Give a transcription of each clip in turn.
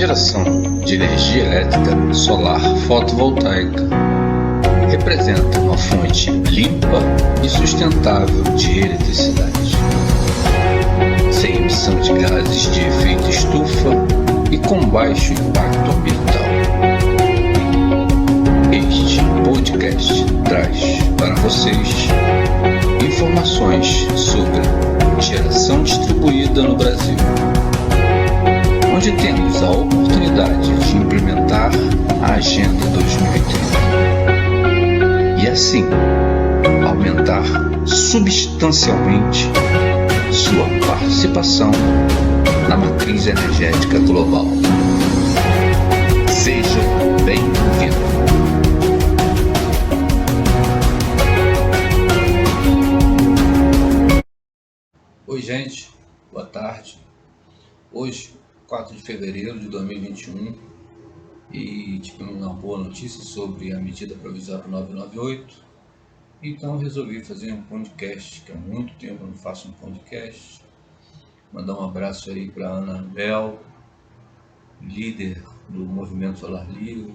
geração de energia elétrica solar fotovoltaica representa uma fonte limpa e sustentável de eletricidade, sem emissão de gases de efeito estufa e com baixo impacto ambiental. Este podcast traz para vocês informações sobre geração distribuída no Brasil, onde temos a oportunidade de implementar a Agenda 2030 e assim aumentar substancialmente sua participação na matriz energética global. Seja bem-vindo. Oi gente, boa tarde. Hoje, 4 de fevereiro de 2021, e tivemos uma boa notícia sobre a medida provisória 998. Então resolvi fazer um podcast, que há muito tempo eu não faço um podcast. Mandar um abraço aí para Ana Bel, líder do Movimento Solar Livre.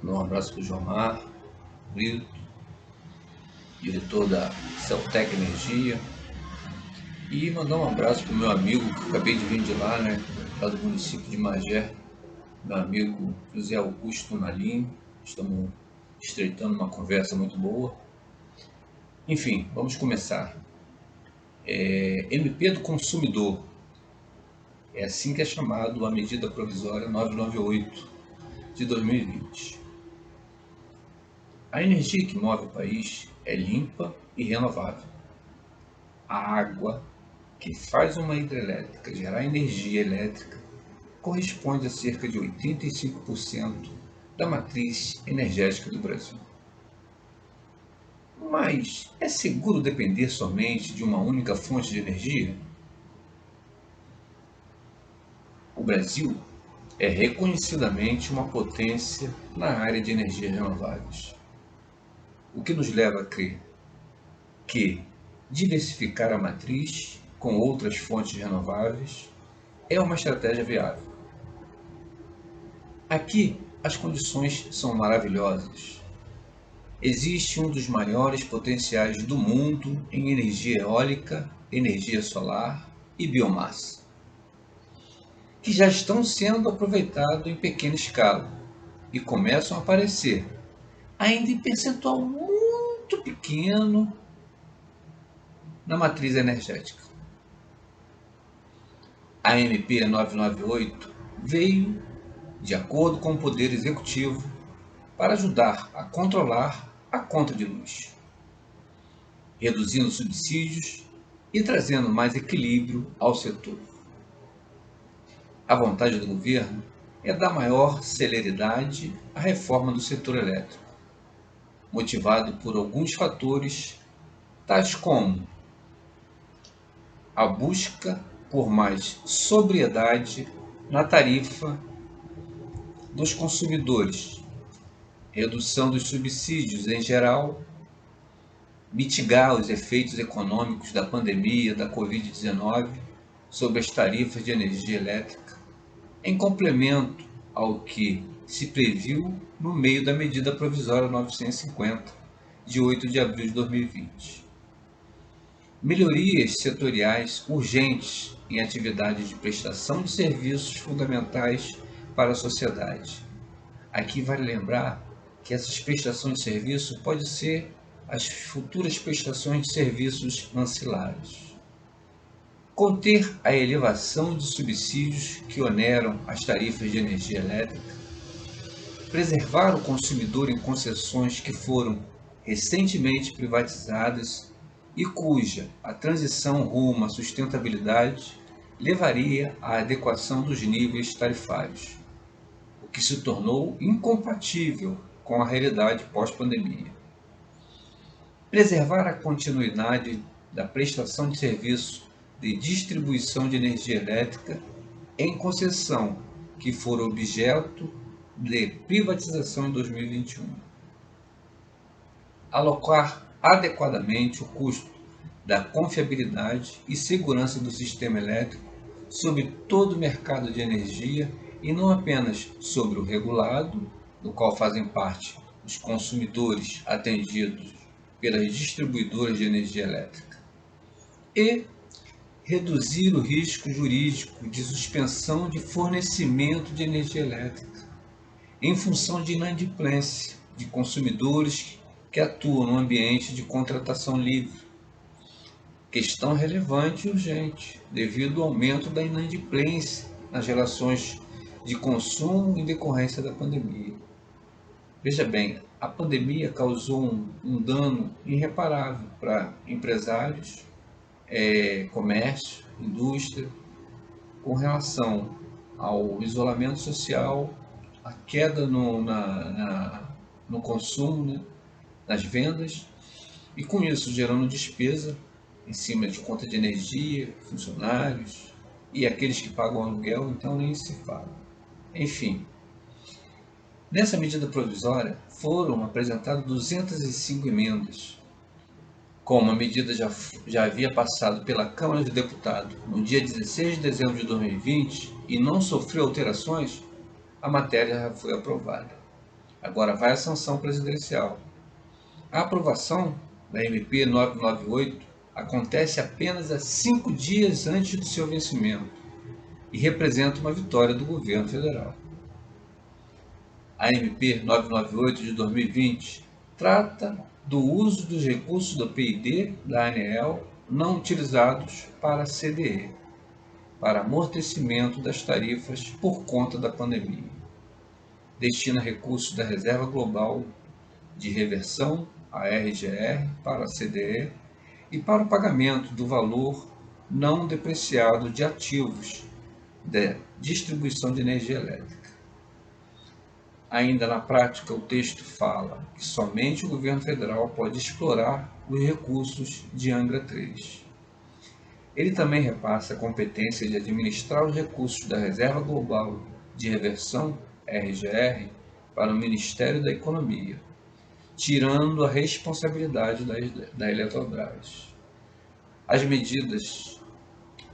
Mandar um abraço para o Jomar Brito, diretor da Celtec Energia. E mandar um abraço para o meu amigo, que acabei de vir de lá, lá do município de Magé, meu amigo José Augusto Nalim. Estamos estreitando uma conversa muito boa. Enfim, vamos começar. MP do Consumidor, é assim que é chamado a medida provisória 998 de 2020. A energia que move o país é limpa e renovável. A água que faz uma hidrelétrica gerar energia elétrica corresponde a cerca de 85% da matriz energética do Brasil. Mas é seguro depender somente de uma única fonte de energia? O Brasil é reconhecidamente uma potência na área de energias renováveis, o que nos leva a crer que diversificar a matriz com outras fontes renováveis é uma estratégia viável. Aqui as condições são maravilhosas. Existe um dos maiores potenciais do mundo em energia eólica, energia solar e biomassa, que já estão sendo aproveitados em pequena escala e começam a aparecer, ainda em percentual muito pequeno, na matriz energética. A MP 998 veio de acordo com o Poder Executivo para ajudar a controlar a conta de luz, reduzindo subsídios e trazendo mais equilíbrio ao setor. A vontade do governo é dar maior celeridade à reforma do setor elétrico, motivado por alguns fatores, tais como a busca por mais sobriedade na tarifa dos consumidores, redução dos subsídios em geral, mitigar os efeitos econômicos da pandemia da Covid-19 sobre as tarifas de energia elétrica, em complemento ao que se previu no meio da medida provisória 950, de 8 de abril de 2020. Melhorias setoriais urgentes em atividades de prestação de serviços fundamentais para a sociedade. Aqui vale lembrar que essas prestações de serviço podem ser as futuras prestações de serviços ancilares. Conter a elevação de subsídios que oneram as tarifas de energia elétrica. Preservar o consumidor em concessões que foram recentemente privatizadas e cuja a transição rumo à sustentabilidade levaria à adequação dos níveis tarifários, o que se tornou incompatível com a realidade pós-pandemia. Preservar a continuidade da prestação de serviço de distribuição de energia elétrica em concessão que for objeto de privatização em 2021. Alocar adequadamente o custo da confiabilidade e segurança do sistema elétrico sobre todo o mercado de energia e não apenas sobre o regulado, do qual fazem parte os consumidores atendidos pelas distribuidoras de energia elétrica, e reduzir o risco jurídico de suspensão de fornecimento de energia elétrica, em função de inadimplência de consumidores que atuam no ambiente de contratação livre. Questão relevante e urgente, devido ao aumento da inadimplência nas relações de consumo em decorrência da pandemia. Veja bem, a pandemia causou um dano irreparável para empresários, comércio, indústria, com relação ao isolamento social, a queda no consumo, né, nas vendas, e com isso gerando despesa em cima de conta de energia, funcionários e aqueles que pagam aluguel, então nem se fala. Enfim, nessa medida provisória foram apresentadas 205 emendas. Como a medida já havia passado pela Câmara de Deputados no dia 16 de dezembro de 2020 e não sofreu alterações, a matéria já foi aprovada. Agora vai à sanção presidencial. A aprovação da MP 998 acontece apenas a 5 dias antes do seu vencimento e representa uma vitória do governo federal. A MP 998 de 2020 trata do uso dos recursos do PID da ANEEL não utilizados para a CDE, para amortecimento das tarifas por conta da pandemia. Destina recursos da Reserva Global de Reversão, a RGR, para a CDE e para o pagamento do valor não depreciado de ativos de distribuição de energia elétrica. Ainda na prática, o texto fala que somente o governo federal pode explorar os recursos de Angra 3. Ele também repassa a competência de administrar os recursos da Reserva Global de Reversão, RGR, para o Ministério da Economia, tirando a responsabilidade da Eletrobras. As medidas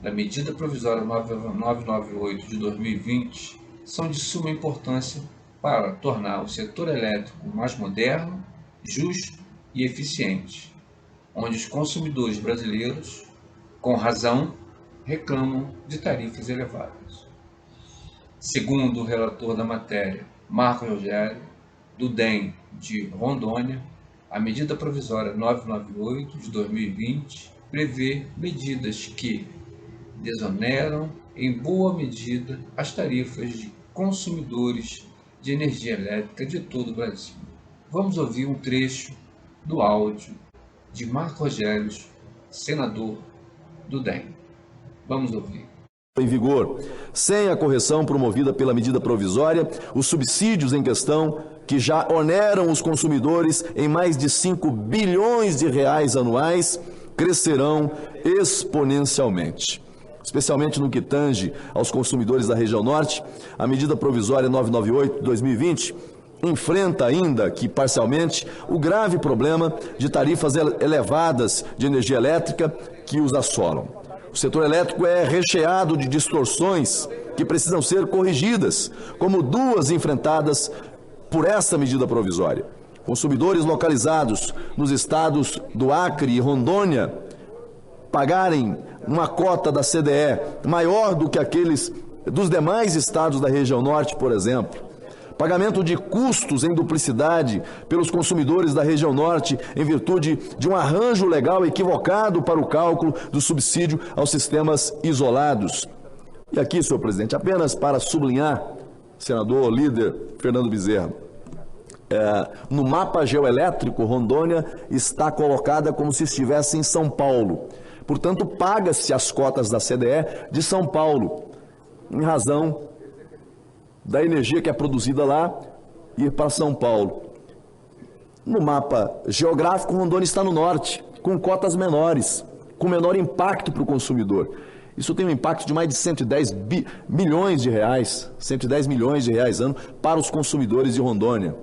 da Medida Provisória 998 de 2020 são de suma importância para tornar o setor elétrico mais moderno, justo e eficiente, onde os consumidores brasileiros, com razão, reclamam de tarifas elevadas. Segundo o relator da matéria, Marcos Rogério, do DEM de Rondônia, a Medida Provisória 998 de 2020 prevê medidas que desoneram, em boa medida, as tarifas de consumidores de energia elétrica de todo o Brasil. Vamos ouvir um trecho do áudio de Marcos Rogério, senador do DEM. Vamos ouvir. Em vigor, sem a correção promovida pela medida provisória, os subsídios em questão, que já oneram os consumidores em mais de 5 bilhões de reais anuais, crescerão exponencialmente. Especialmente no que tange aos consumidores da região norte, a medida provisória 998 de 2020 enfrenta ainda, que parcialmente, o grave problema de tarifas elevadas de energia elétrica que os assolam. O setor elétrico é recheado de distorções que precisam ser corrigidas, como duas enfrentadas por esta medida provisória. Consumidores localizados nos estados do Acre e Rondônia pagarem uma cota da CDE maior do que aqueles dos demais estados da região norte, por exemplo. Pagamento de custos em duplicidade pelos consumidores da região norte em virtude de um arranjo legal equivocado para o cálculo do subsídio aos sistemas isolados. E aqui, senhor presidente, apenas para sublinhar, senador líder Fernando Bezerra, no mapa geoelétrico, Rondônia está colocada como se estivesse em São Paulo. Portanto, paga-se as cotas da CDE de São Paulo, em razão da energia que é produzida lá ir para São Paulo. No mapa geográfico, Rondônia está no norte, com cotas menores, com menor impacto para o consumidor. Isso tem um impacto de mais de 110 milhões de reais, 110 milhões de reais ano para os consumidores de Rondônia.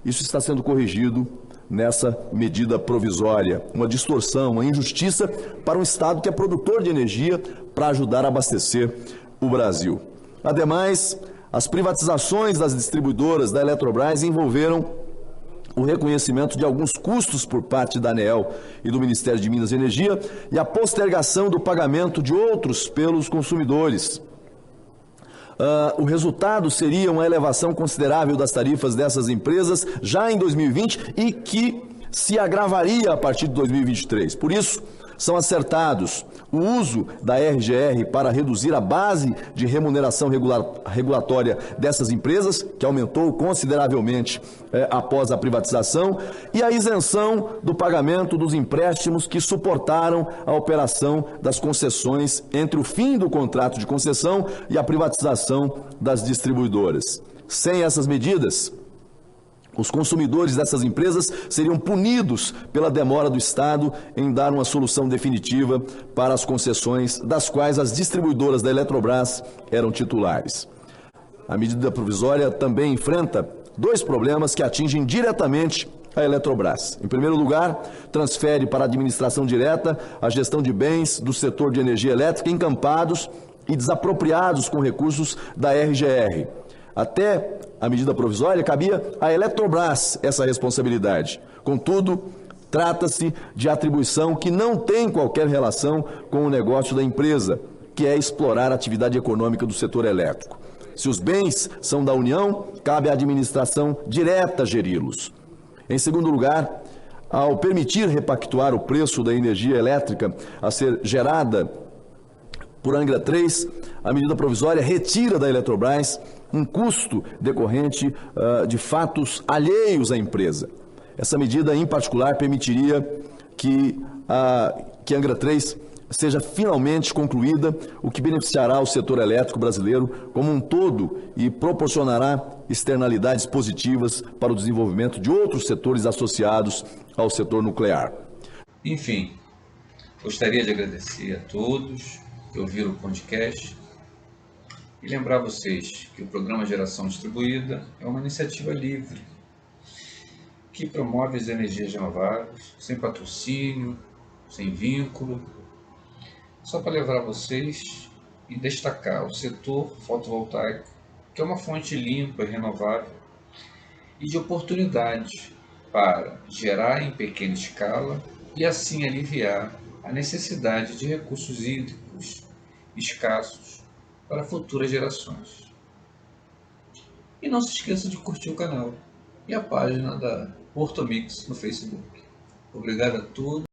Isso está sendo corrigido nessa medida provisória. Uma distorção, uma injustiça para um Estado que é produtor de energia para ajudar a abastecer o Brasil. Ademais, As privatizações das distribuidoras da Eletrobras envolveram o reconhecimento de alguns custos por parte da ANEEL e do Ministério de Minas e Energia e a postergação do pagamento de outros pelos consumidores. O resultado seria uma elevação considerável das tarifas dessas empresas já em 2020 e que se agravaria a partir de 2023. Por isso, são acertados o uso da RGR para reduzir a base de remuneração regulatória dessas empresas, que aumentou consideravelmente após a privatização, e a isenção do pagamento dos empréstimos que suportaram a operação das concessões entre o fim do contrato de concessão e a privatização das distribuidoras. Sem essas medidas, os consumidores dessas empresas seriam punidos pela demora do Estado em dar uma solução definitiva para as concessões das quais as distribuidoras da Eletrobras eram titulares. A medida provisória também enfrenta dois problemas que atingem diretamente a Eletrobras. Em primeiro lugar, transfere para a administração direta a gestão de bens do setor de energia elétrica encampados e desapropriados com recursos da RGR. Até a medida provisória cabia à Eletrobras essa responsabilidade. Contudo, trata-se de atribuição que não tem qualquer relação com o negócio da empresa, que é explorar a atividade econômica do setor elétrico. Se os bens são da União, cabe à administração direta geri-los. Em segundo lugar, ao permitir repactuar o preço da energia elétrica a ser gerada por Angra 3, a medida provisória retira da Eletrobras um custo decorrente de fatos alheios à empresa. Essa medida, em particular, permitiria que Angra 3 seja finalmente concluída, o que beneficiará o setor elétrico brasileiro como um todo e proporcionará externalidades positivas para o desenvolvimento de outros setores associados ao setor nuclear. Enfim, gostaria de agradecer a todos que ouviram o podcast e lembrar vocês que o programa Geração Distribuída é uma iniciativa livre que promove as energias renováveis, sem patrocínio, sem vínculo, só para levar vocês e destacar o setor fotovoltaico, que é uma fonte limpa e renovável e de oportunidade para gerar em pequena escala e assim aliviar a necessidade de recursos hídricos escassos para futuras gerações. E não se esqueça de curtir o canal e a página da Portomix no Facebook. Obrigado a todos.